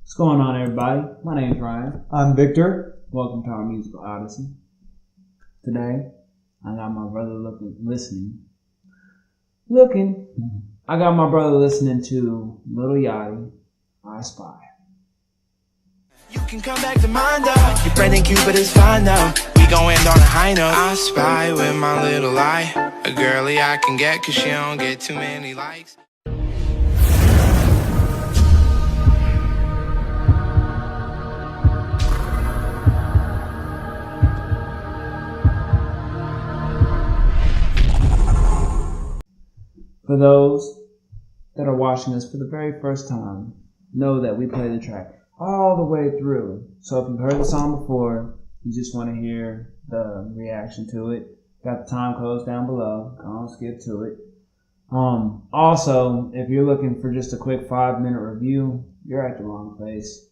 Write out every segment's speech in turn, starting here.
What's going on, everybody? My name's Ryan. I'm Victor. Welcome to our musical Odyssey. Today, I got my brother I got my brother listening to Lil Yachty, I Spy. You can come back to mine though. Your friend ain't cute, but it's fine though. We gon' end on a high note. I spy with my little eye. A girly I can get, cause she don't get too many likes. For those that are watching us for the very first time, know that we play the track all the way through. So if you've heard the song before, you just want to hear the reaction to it, got the time codes down below. I'll skip to it. Also, if you're looking for just a quick 5-minute review, you're at the wrong place.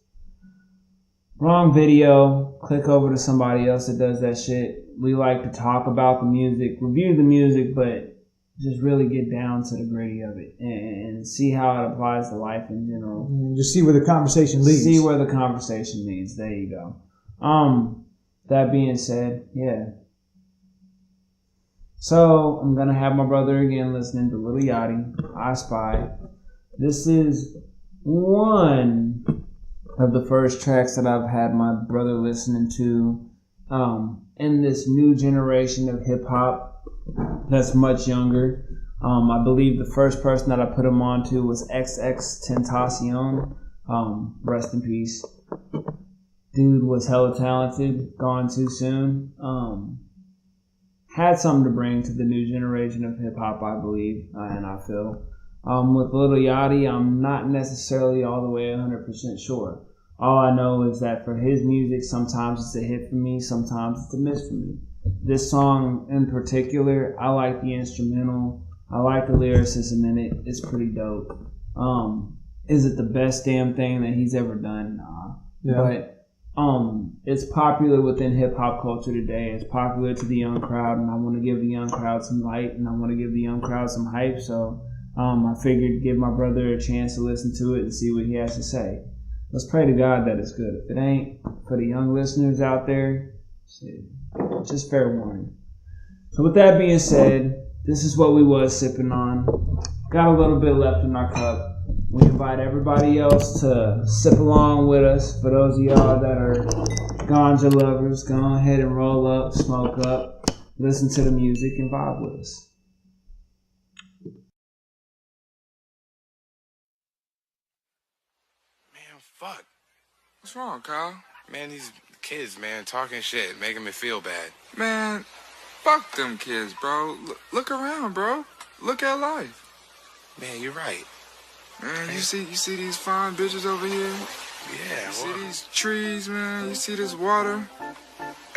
Wrong video. Click over to somebody else that does that shit. We like to talk about the music, review the music, but just really get down to the gritty of it and see how it applies to life in general. And just see where the conversation leads. See where the conversation leads. There you go. That being said, yeah. So I'm gonna have my brother again listening to Lil Yachty, I Spy. This is one of the first tracks that I've had my brother listening to in this new generation of hip hop that's much younger. I believe the first person that I put him on to was XXXTentacion. Rest in peace. Dude was hella talented, gone too soon. Had something to bring to the new generation of hip hop, I believe, and I feel. With Lil Yachty, I'm not necessarily all the way 100% sure. All I know is that for his music, sometimes it's a hit for me, sometimes it's a miss for me. This song in particular, I like the instrumental. I like the lyricism in it. It's pretty dope. Is it the best damn thing that he's ever done? Nah. Yeah. But it's popular within hip hop culture today. It's popular to the young crowd, and I want to give the young crowd some light, and I want to give the young crowd some hype. So I figured give my brother a chance to listen to it and see what he has to say. Let's pray to God that it's good. If it ain't, for the young listeners out there, shit. Just fair warning. So with that being said, this is what we was sipping on. Got a little bit left in our cup. We invite everybody else to sip along with us. For those of y'all that are ganja lovers, go ahead and roll up, smoke up, listen to the music, and vibe with us. Man, fuck. What's wrong, Kyle? Man, these kids, man, talking shit, making me feel bad. Man, fuck them kids, bro. Look around, bro. Look at life. Man, you're right. Man, you see these fine bitches over here? Yeah, you see these trees, man? You see this water?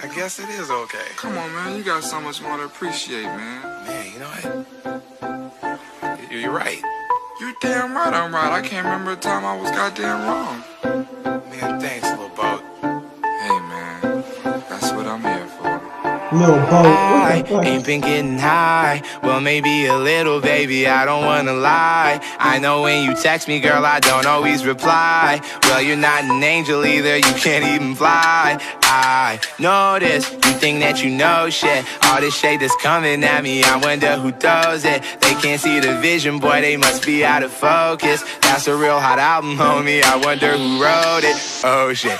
I guess it is okay. Come on, man. You got so much more to appreciate, man. Man, you know what? You're right. You're damn right I'm right. I can't remember a time I was goddamn wrong. Man, thanks, little boat. Hey, man. That's what I'm here for. Little boat. I ain't been getting high. Well, maybe a little, baby, I don't wanna lie. I know when you text me, girl, I don't always reply. Well, you're not an angel either, you can't even fly. I know this, you think that you know shit. All this shade that's coming at me, I wonder who does it. They can't see the vision, boy, they must be out of focus. That's a real hot album, homie, I wonder who wrote it. Oh shit,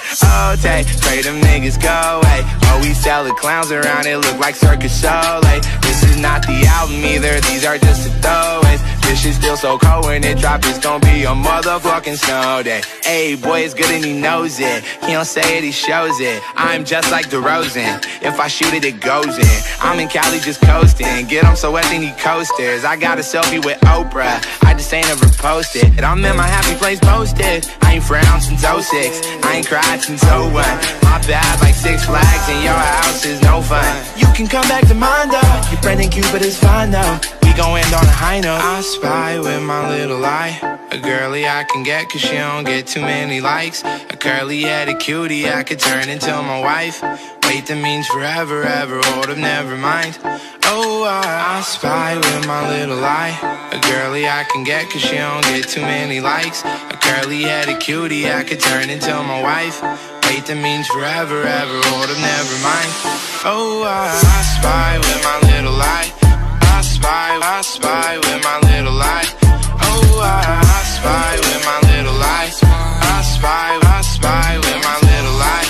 okay, pray them niggas go away. Oh, we sell the clowns around, it look like Circus Soleil. This is not the album either, these are just the throwaways. This shit's still so cold when it drop, it's gonna be a motherfucking snow day. Hey, boy, it's good and he knows it. He don't say it, he shows it. I'm just like DeRozan. If I shoot it, it goes in. I'm in Cali just coasting. Get him so wet, they need coasters. I got a selfie with Oprah. I just ain't ever posted. And I'm in my happy place posted. I ain't frowned since 06. I ain't cried since 01. My bad like Six Flags and your house is no fun. You can come back to mine though. Your friend ain't cute, but it's fine though. We we gon' end on a high note. I spy with my little eye a girly I can get cause she don't get too many likes. A curly-headed cutie I could turn into my wife. Wait, that means forever, ever, hold up, never mind. Oh, I spy with my little eye a girly I can get cause she don't get too many likes. A curly-headed cutie I could turn into my wife. Wait, that means forever, ever, hold up, never mind. Oh, I spy with my little eye. I spy with my little eye. Oh, I spy with my little eye. I spy with my little eye.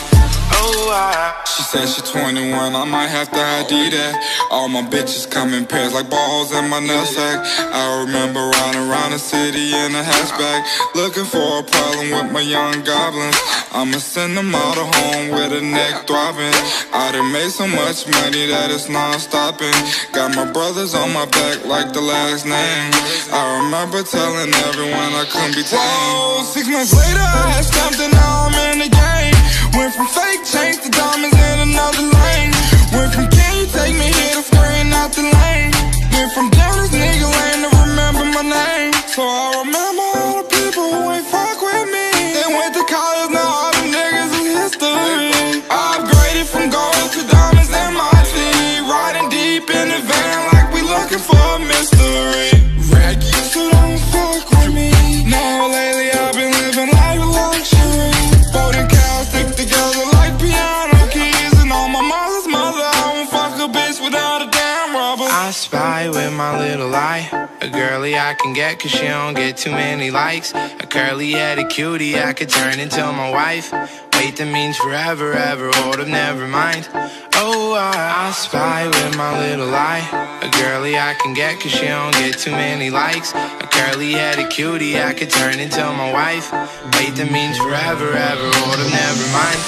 Oh, She said she 21, I might have to ID that. All my bitches come in pairs like balls in my nutsack. I remember riding around the city in a hatchback, looking for a problem with my young goblins. I'ma send them all to home with a neck throbbing. I done made so much money that it's non-stopping. Got my brothers on my back like the last name. I remember telling everyone I couldn't be tamed. Whoa, 6 months later I had stopped and now I'm in the game. Went from fake chains to diamonds in another lane. Went from can you take me here to screen out the lane. Went from down this nigga lane to remember my name. So I remember all the people who ain't fuck with me. They went to college, now all the niggas is history. I upgraded from gold to diamonds in my teeth. Riding deep in the van like we looking for a mystery. Raggy, so don't fuck with me. Now lately I've been living life with luxury. Folding cows stick together like piano keys. And on my mother's mother, I won't fuck a bitch without a damn rubber. I spy with my little eye a girly I can get cause she don't get too many likes. A curly-headed cutie I could turn into my wife. Wait, that means forever, ever, hold up, never mind. Oh, I spy with my little eye a girly I can get cause she don't get too many likes. A curly-headed cutie I could turn into my wife. Wait, that means forever, ever, hold up, never mind.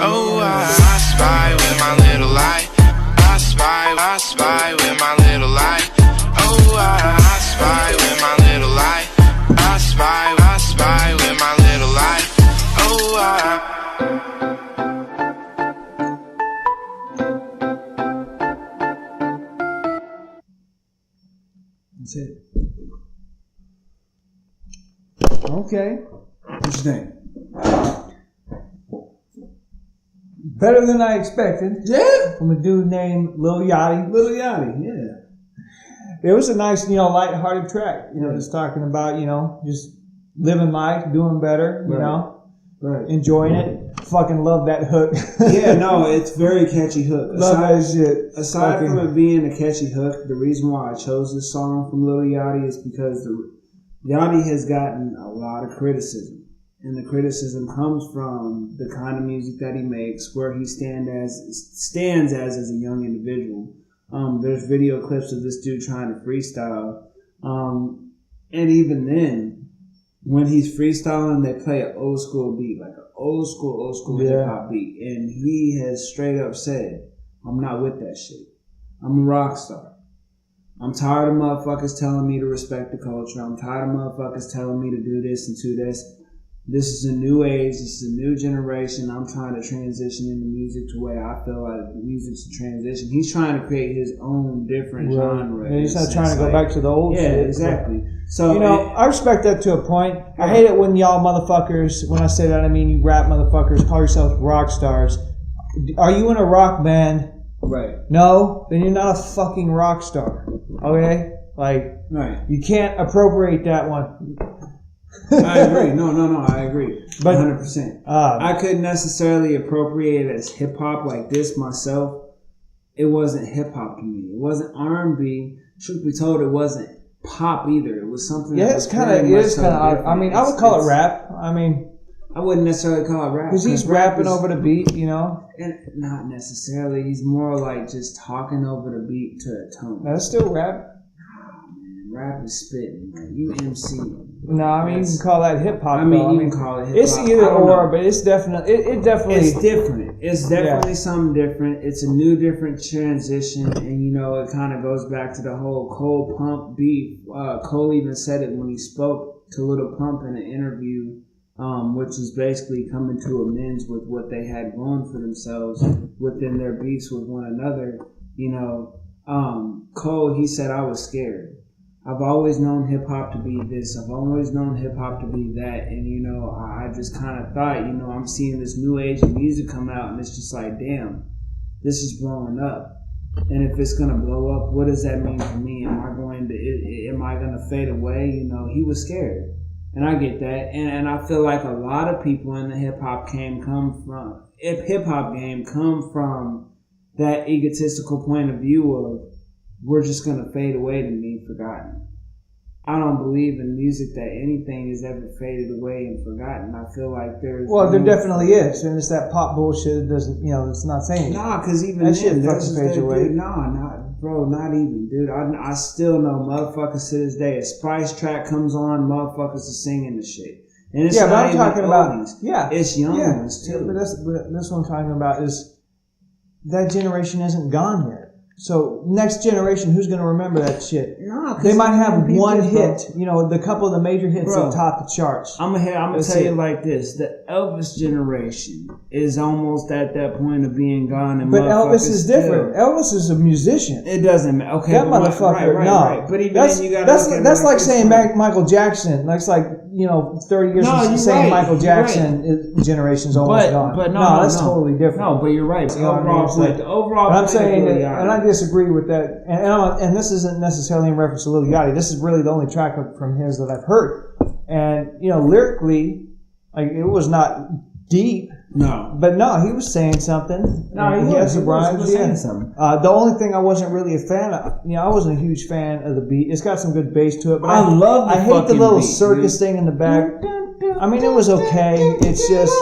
Oh, I spy with my little eye. I spy with my little eye. Oh, I spy with my little eye. I spy with my little eye. Oh, That's it. Okay. What you think? Better than I expected. Yeah. From a dude named Lil Yachty. Lil Yachty, yeah. It was a nice, light-hearted track. Just talking about, just living life, doing better, Right. enjoying it. Fucking love that hook. Yeah, no, it's very catchy hook. Love that shit. Aside from it being a catchy hook, the reason why I chose this song from Lil Yachty is because Yachty has gotten a lot of criticism. And the criticism comes from the kind of music that he makes, where he stands as a young individual. There's video clips of this dude trying to freestyle. And even then, when he's freestyling, they play an old school beat, like an old school hip hop beat. And he has straight up said, I'm not with that shit. I'm a rock star. I'm tired of motherfuckers telling me to respect the culture. I'm tired of motherfuckers telling me to do this and do this. This is a new age. This is a new generation. I'm trying to transition into music to where I feel like music's a transition. He's trying to create his own different genre. Yeah, he's not trying to go back to the old shit. Yeah, exactly. So I respect that to a point. I hate it when y'all motherfuckers, when I say that I mean you rap motherfuckers, call yourselves rock stars. Are you in a rock band? Right. No? Then you're not a fucking rock star. Okay? Right. You can't appropriate that one. I agree. No, I agree. But 100%. I couldn't necessarily appropriate it as hip hop like this myself. It wasn't hip hop to me. It wasn't R&B. Truth be told, it wasn't pop either. It was something. Yeah, it's kind of. I mean, I would call it rap. I mean, I wouldn't necessarily call it rap because he's rapping over the beat, And not necessarily. He's more like just talking over the beat to a tone. That's still rap. Rap is spitting, man. You MC. No, I mean, you can call that hip hop. I mean, you can call it hip hop. It's either or, but it's definitely, it definitely. It's different. It's definitely something different. It's a new, different transition, and it kind of goes back to the whole Cole Pump beef. Cole even said it when he spoke to Lil Pump in an interview, which is basically coming to amends with what they had going for themselves within their beefs with one another. Cole, he said, I was scared. I've always known hip hop to be this. I've always known hip hop to be that. And, you know, I just kind of thought, you know, I'm seeing this new age of music come out, and it's just like, damn, this is blowing up. And if it's going to blow up, what does that mean for me? Am I going to fade away? You know, he was scared. And I get that. And I feel like a lot of people in the hip hop game come from that egotistical point of view of, we're just going to fade away to be forgotten. I don't believe in music that anything is ever faded away and forgotten. I feel like there's... Well, there definitely is. And it's that pop bullshit that doesn't, you know, it's not saying... Nah, because even that shit fucking fades away. Dude, not even, dude. I still know motherfuckers to this day. A Spice track comes on, motherfuckers are singing the shit. And it's but not I'm even talking oldies. about... It's young ones, too. But that's what I'm talking about is that generation isn't gone yet. So next generation, who's going to remember that shit? No, they might have one hit, you know, the couple of the major hits that top the charts. I'm gonna tell you like this: the Elvis generation is almost at that point of being gone. And but Elvis is different. Elvis is a musician. It doesn't matter. Okay, that motherfucker. Right. But even then you got that's like saying Michael Jackson. That's like, you know, 30 years from saying Michael Jackson generation's almost gone. But that's totally different. No, but you're right. The overall. I'm saying that, and I disagree with that. And this isn't necessarily in reference to Lil Yachty. This is really the only track from his that I've heard. And, you know, lyrically, like, it was not deep. No. But no, he was saying something. No, he has some rhymes. Saying something. The only thing I wasn't really a fan of, you know, I wasn't a huge fan of the beat. It's got some good bass to it, but I hate the little circus thing in the back. I mean, it was okay. It's just...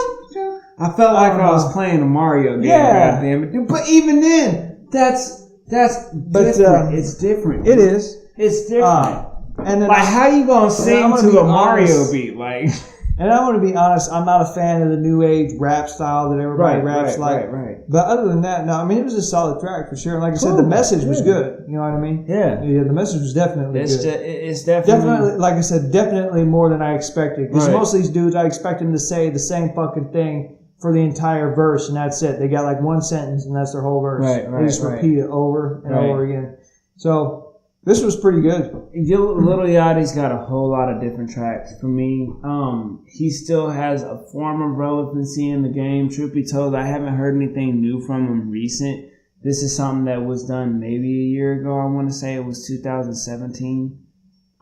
I felt like I was playing a Mario game. Yeah. Goddamn it. But even then, that's different. It's different. It is. It's different. And then like, how you gonna sing to a Mario beat? Like, and I'm gonna be honest, I'm not a fan of the new age rap style that everybody raps like. Right. But other than that, no, I mean, it was a solid track for sure. And like I said, the message was good. You know what I mean? Yeah. The message was definitely good. It's definitely, like I said, definitely more than I expected. Because most of these dudes, I expect them to say the same fucking thing for the entire verse, and that's it. They got like one sentence, and that's their whole verse. They just repeat it over and over again. So this was pretty good. Lil Yachty's got a whole lot of different tracks. For me, he still has a form of relevancy in the game. Truth be told, I haven't heard anything new from him recent. This is something that was done maybe a year ago. I want to say it was 2017.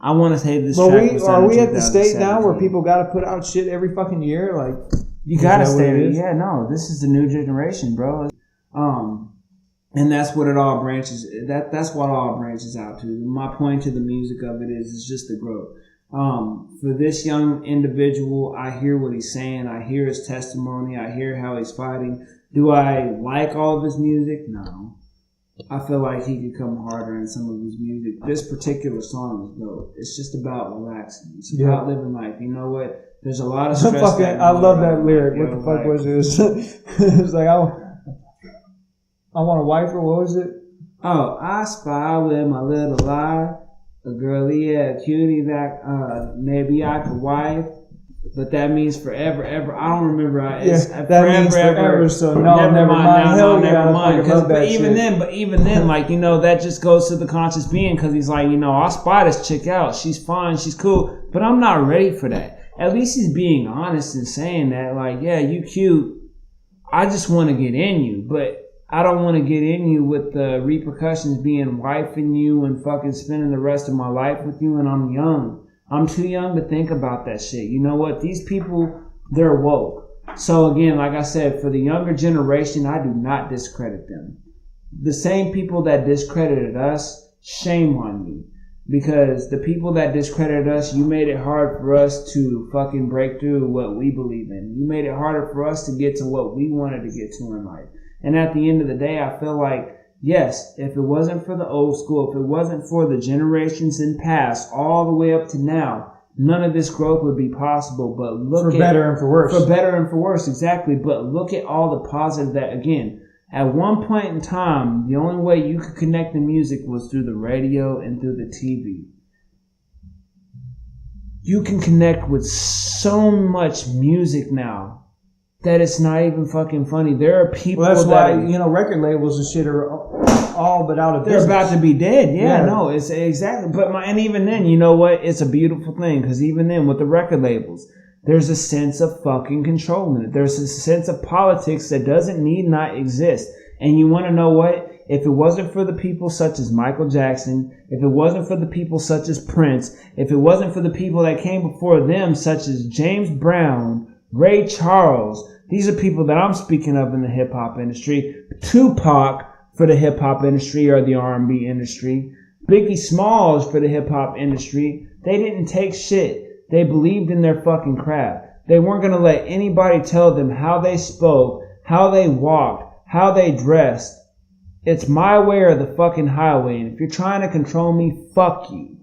I want to say this track was done Are we at the state now where people got to put out shit every fucking year? Like, you gotta stay there. Yeah, no, this is the new generation, bro. And that's what it all branches. That's what all branches out to. My point to the music of it is just the growth. For this young individual, I hear what he's saying. I hear his testimony. I hear how he's fighting. Do I like all of his music? No. I feel like he could come harder in some of his music. This particular song is dope. It's just about relaxing. It's about living life. You know what? There's a lot of stress. I love that lyric. What the fuck was it? It was like, I want a wife, or what was it? Oh, I spy with my little lie. A girly, cutie that maybe I could wife. But that means forever, ever. I don't remember. That means forever. So no, never mind. No, never mind. But even then, like, you know, that just goes to the conscious being, because he's like, you know, I'll spy this chick out. She's fine. She's cool. But I'm not ready for that. At least he's being honest and saying that, like, yeah, you cute. I just want to get in you, but I don't want to get in you with the repercussions being wifing you and fucking spending the rest of my life with you, and I'm young. I'm too young to think about that shit. You know what? These people, they're woke. So again, like I said, for the younger generation, I do not discredit them. The same people that discredited us, shame on you. Because the people that discredited us, you made it hard for us to fucking break through what we believe in. You made it harder for us to get to what we wanted to get to in life. And at the end of the day, I feel like, yes, if it wasn't for the old school, if it wasn't for the generations in past, all the way up to now, none of this growth would be possible. But look for better and for worse. For better and for worse, exactly. But look at all the positive that, again, at one point in time, the only way you could connect the music was through the radio and through the TV. You can connect with so much music now that it's not even fucking funny. There are people that's why, record labels and shit are all but out of business. They're about to be dead. Yeah, no, it's exactly. But and even then, you know what? It's a beautiful thing because even then with the record labels, there's a sense of fucking control in it. There's a sense of politics that doesn't need not exist. And you want to know what? If it wasn't for the people such as Michael Jackson, if it wasn't for the people such as Prince, if it wasn't for the people that came before them such as James Brown, Ray Charles, these are people that I'm speaking of in the hip-hop industry. Tupac for the hip-hop industry or the R&B industry. Biggie Smalls for the hip-hop industry. They didn't take shit. They believed in their fucking craft. They weren't going to let anybody tell them how they spoke, how they walked, how they dressed. It's my way or the fucking highway. And if you're trying to control me, fuck you.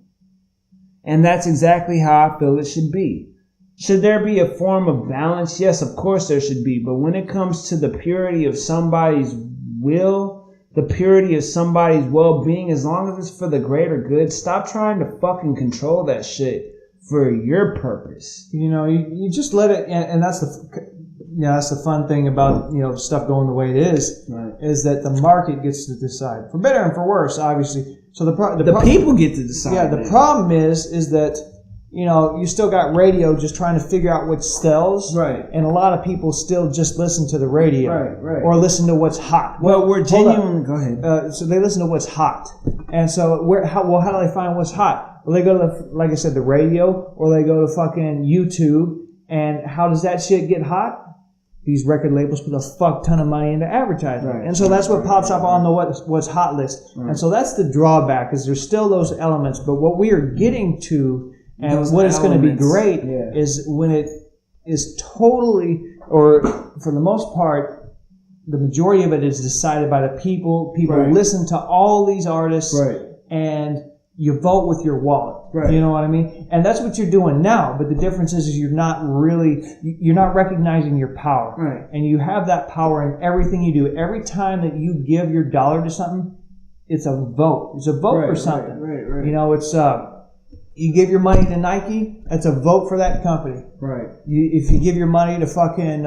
And that's exactly how I feel it should be. Should there be a form of balance? Yes, of course there should be. But when it comes to the purity of somebody's will, the purity of somebody's well-being, as long as it's for the greater good, stop trying to fucking control that shit for your purpose. You just let it, and that's the fun thing about, stuff going the way it is, right, is that the market gets to decide. For better and for worse, obviously. So the people get to decide. Yeah, the problem is that, you still got radio just trying to figure out what sells. Right. And a lot of people still just listen to the radio. Right. Or listen to what's hot. Well, we're genuinely, go ahead. So they listen to what's hot. And so how do they find what's hot? Well, they go to, like I said, the radio, or they go to fucking YouTube. And how does that shit get hot? These record labels put a fuck ton of money into advertising. Right. And so that's what pops up on the what's hot list. Right. And so that's the drawback, is there's still those elements. But what we are getting to, and what is going to be great, is when it is totally, or for the most part, the majority of it is decided by the people. People right, listen to all these artists, right, and you vote with your wallet. Right. You know what I mean? And that's what you're doing now. But the difference is you're not recognizing your power. Right. And you have that power in everything you do. Every time that you give your dollar to something, it's a vote. It's a vote for something. Right. It's you give your money to Nike, that's a vote for that company. Right. If you give your money to fucking,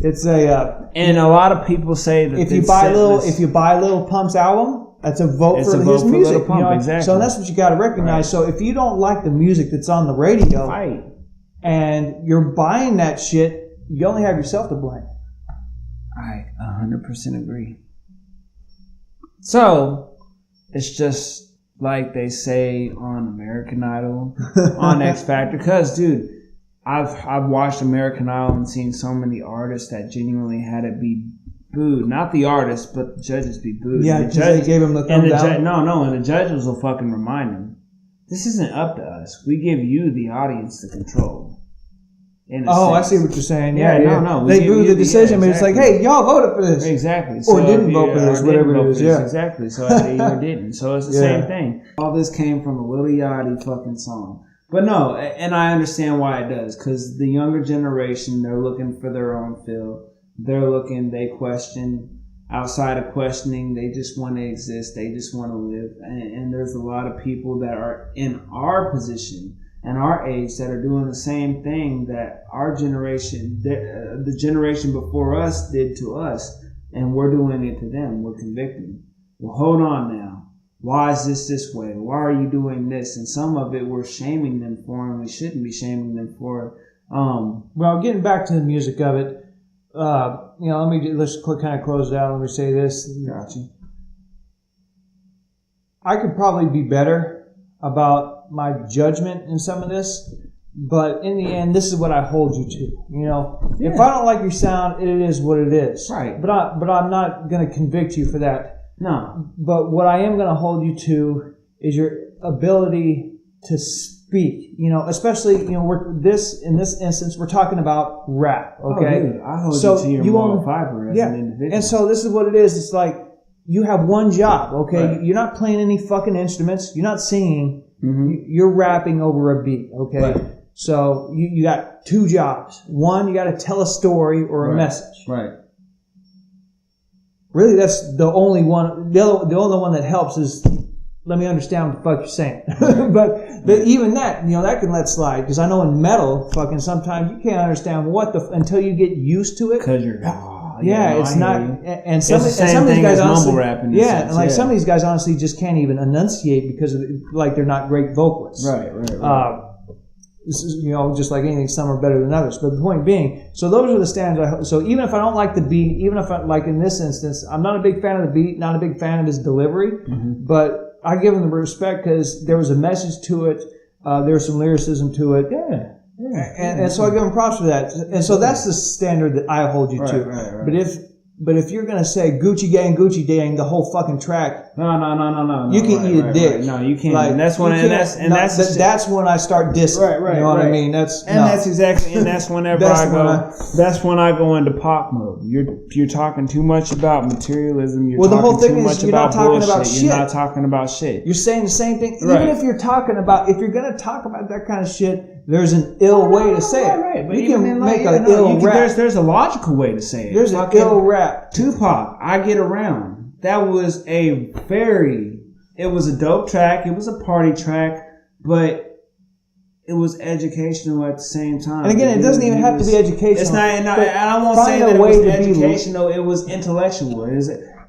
it's a. And a lot of people say that if you buy Lil Pump's album, that's a vote for his music. Lil Pump, exactly. So that's what you got to recognize. Right. So if you don't like the music that's on the radio, right, and you're buying that shit, you only have yourself to blame. I 100% agree. So it's just like they say on American Idol, on X Factor, because dude, I've watched American Idol and seen so many artists that genuinely had it be booed. Not the artists, but the judges be booed. Yeah, because they gave him the thumb down. And the judges will fucking remind them, this isn't up to us. We give you, the audience, the control. I see what you're saying. Yeah. No. They booed the decision, but it's like, hey, y'all voted for this. Exactly. Or didn't vote for this, whatever it is. Yeah. Exactly. So they didn't. So it's the same thing. All this came from a Lil Yachty fucking song. But no, and I understand why it does, because the younger generation, they're looking for their own feel. They question. Outside of questioning, they just want to exist. They just want to live. And there's a lot of people that are in our position and our age that are doing the same thing that our generation, the generation before us did to us. And we're doing it to them. We're convicting. Well, hold on now. Why is this way? Why are you doing this? And some of it we're shaming them for, and we shouldn't be shaming them for. Well, getting back to the music of it, let's kind of close it out. Let me say this. Gotcha. I could probably be better about my judgment in some of this, but in the end, this is what I hold you to. If I don't like your sound, it is what it is. Right. But I'm not going to convict you for that. No. But what I am going to hold you to is your ability to speak, especially, in this instance, we're talking about rap, okay? Oh, dude, I hold you to your moral fiber as an individual. And so this is what it is. It's like, you have one job, okay? Right. You're not playing any fucking instruments. You're not singing. Mm-hmm. You're rapping over a beat, okay? Right. So you got two jobs. One, you got to tell a story or a message. Right. Really, that's the only one. The only one that helps is let me understand what the fuck you're saying. but even that, that can let slide. Because I know in metal, fucking sometimes you can't understand until you get used to it. Because you're... it's not, and some of these guys honestly, some of these guys honestly just can't even enunciate because they're not great vocalists. Right. Just like anything, some are better than others. But the point being, so those are the standards. So even if I don't like the beat, even if like in this instance, I'm not a big fan of the beat, not a big fan of his delivery, but I give him the respect because there was a message to it. There was some lyricism to it. And so I give him props for that. And so that's the standard that I hold you to. Right. But if you're gonna say Gucci Gang, the whole fucking track, no, you can eat a dick. Right. No, you can't. And that's when that's when I start dissing. Right. You know what I mean? That's exactly. And that's whenever that's when I go into pop mode. You're talking too much about materialism. The whole thing is you're not talking about shit. You're not talking about shit. You're saying the same thing. Right. Even if you're gonna talk about that kind of shit, there's an ill way to say it. Right. But you can make an ill rap. There's a logical way to say it. There's an ill rap. Tupac, I Get Around. That was it was a dope track. It was a party track, but it was educational at the same time. And again, it doesn't even have to be educational. It's not, and I won't say that it was educational. It was intellectual.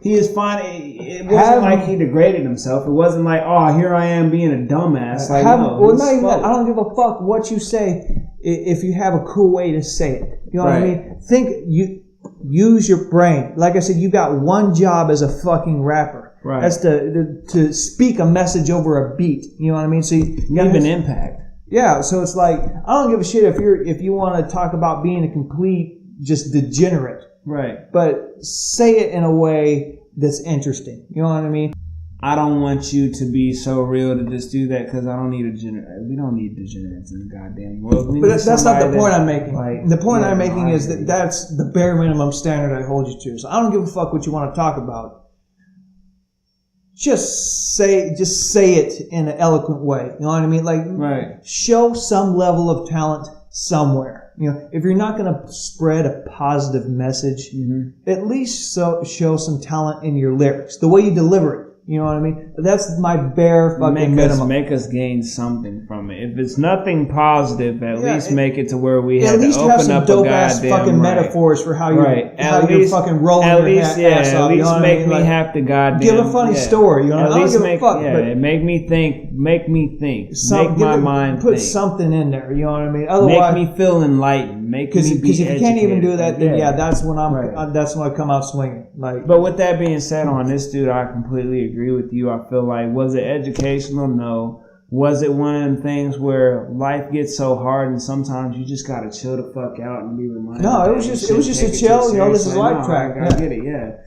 He is fine. It wasn't like he degraded himself. It wasn't like, oh, here I am being a dumbass. Like, not even that. I don't give a fuck what you say if you have a cool way to say it. You know what I mean? Use your brain. Like I said, you got one job as a fucking rapper. Right. That's to speak a message over a beat. You know what I mean? So you have an impact. Yeah. So it's like, I don't give a shit if you want to talk about being a complete just degenerate. Right. But say it in a way that's interesting. You know what I mean? I don't want you to be so real to just do that because I don't need we don't need degenerates in the goddamn world. But that's not the point I'm making. The point I'm making is that that's the bare minimum standard I hold you to. So I don't give a fuck what you want to talk about. Just say it in an eloquent way. You know what I mean? Show some level of talent somewhere. If you're not going to spread a positive message, at least show some talent in your lyrics, the way you deliver it. You know what I mean? That's my bare fucking minimum. Make us gain something from it. If it's nothing positive, at least make it to where we have to open up a goddamn... At least have some dope-ass fucking metaphors for how you're fucking rolling your ass up. At least make me have to goddamn... Give a funny story. You know? At least make me think. Make my mind think. Put something in there. You know what I mean? Otherwise, make me feel enlightened. Because if you can't even do that, then that's when that's when I come out swinging. But with that being said, on this dude, I completely agree with you. I feel like, was it educational? No. Was it one of them things where life gets so hard and sometimes you just gotta chill the fuck out and be reminded? No, it was just a chill. This is life track. I get it. Yeah.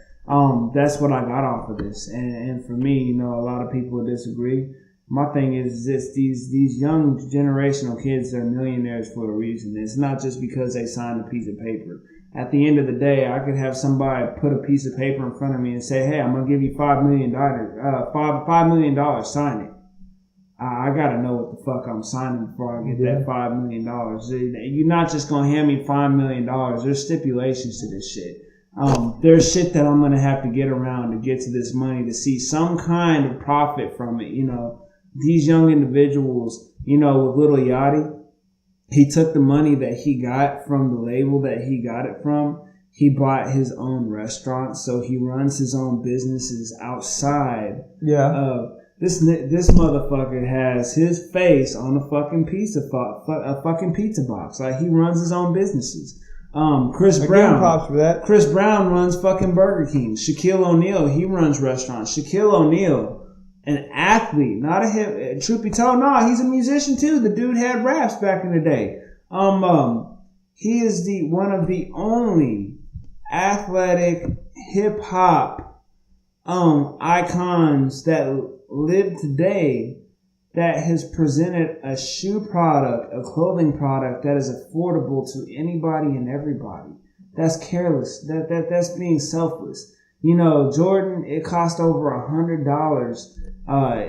That's what I got off of this. And for me, a lot of people disagree. My thing is this: these young generational kids are millionaires for a reason. It's not just because they signed a piece of paper. At the end of the day, I could have somebody put a piece of paper in front of me and say, "Hey, I'm gonna give you $5 million. $5 million. Sign it." I gotta know what the fuck I'm signing before I get that $5 million. You're not just gonna hand me $5 million. There's stipulations to this shit. There's shit that I'm gonna have to get around to get to this money to see some kind of profit from it. These young individuals, with Lil Yachty, he took the money that he got from the label that he got it from. He bought his own restaurant, so he runs his own businesses outside. Yeah. This motherfucker has his face on a fucking pizza box. Like, he runs his own businesses. Chris Brown. Props for that. Chris Brown runs fucking Burger King. Shaquille O'Neal, he runs restaurants. Shaquille O'Neal, an athlete, not a hip. Truth be told, he's a musician too. The dude had raps back in the day. He is one of the only athletic hip hop icons that live today that has presented a shoe product, a clothing product that is affordable to anybody and everybody. That's careless. That's being selfless. Jordan, it cost over $100.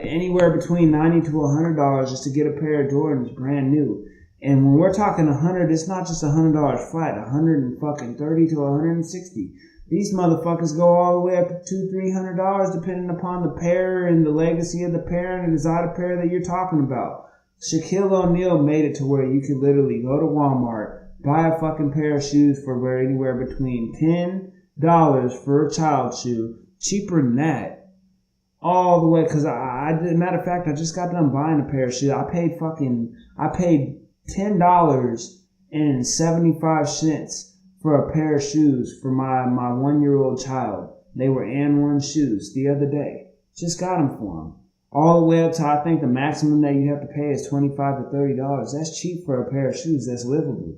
Anywhere between $90 to $100 just to get a pair of Jordans brand new. And when we're talking $100, it's not just $100 flat, $130 to $160. These motherfuckers go all the way up to $200-$300 depending upon the pair and the legacy of the pair and the exotic pair that you're talking about. Shaquille O'Neal made it to where you could literally go to Walmart, buy a fucking pair of shoes for anywhere between $10 for a child shoe, cheaper than that. All the way, cause matter of fact, I just got done buying a pair of shoes. I paid $10.75 for a pair of shoes for my 1-year-old child. They were AND1 shoes the other day. Just got them for him. All the way up to, I think the maximum that you have to pay is $25 to $30. That's cheap for a pair of shoes. That's livable.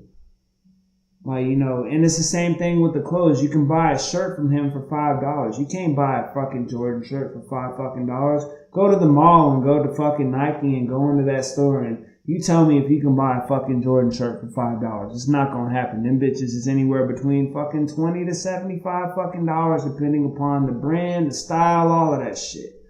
Like, you know, and it's the same thing with the clothes. You can buy a shirt from him for $5. You can't buy a fucking Jordan shirt for $5 fucking dollars. Go to the mall and go to fucking Nike and go into that store and you tell me if you can buy a fucking Jordan shirt for $5. It's not gonna happen. Them bitches is anywhere between fucking $20 to $75 fucking dollars depending upon the brand, the style, all of that shit.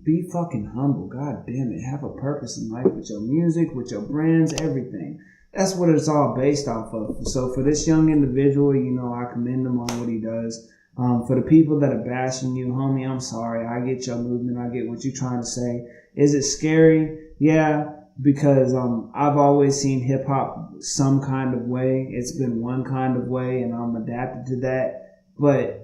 Be fucking humble. God damn it. Have a purpose in life with your music, with your brands, everything. That's what it's all based off of. So for this young individual, you know, I commend him on what he does. For the people that are bashing you, homie, I'm sorry. I get your movement. I get what you're trying to say. Is it scary? Yeah, because I've always seen hip hop some kind of way. It's been one kind of way, and I'm adapted to that. But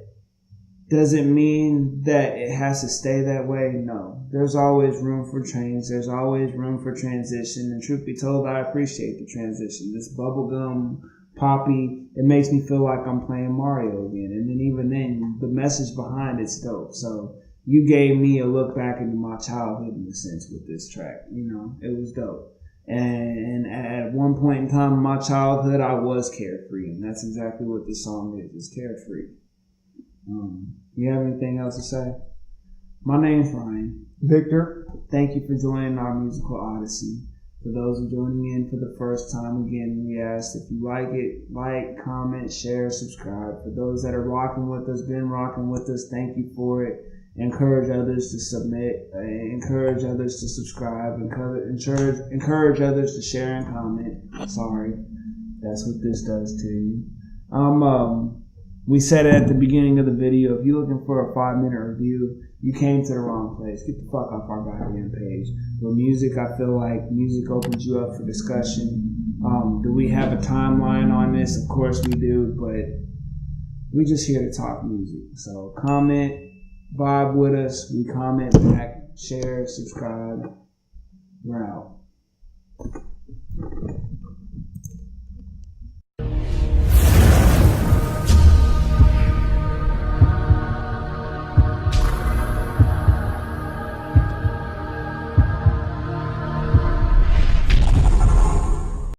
does it mean that it has to stay that way? No. There's always room for change. There's always room for transition. And truth be told, I appreciate the transition. This bubblegum, poppy, it makes me feel like I'm playing Mario again. And then even then, the message behind it's dope. So you gave me a look back into my childhood in a sense with this track. You know, it was dope. And at one point in time in my childhood, I was carefree. And that's exactly what this song is. It's carefree. You have anything else to say? My name's Ryan. Victor. Thank you for joining our musical Odyssey. For those who are joining in for the first time, again, we ask if you like it, like, comment, share, subscribe. For those that are rocking with us, been rocking with us, thank you for it. Encourage others to submit, encourage others to subscribe, encourage others to share and comment. Sorry, that's what this does to you. We said it at the beginning of the video, if you're looking for a 5-minute review, you came to the wrong place. Get the fuck off our goddamn page. With music, I feel like music opens you up for discussion. Do we have a timeline on this? Of course we do, but we're just here to talk music. So comment, vibe with us. We comment back, share, subscribe. We're out.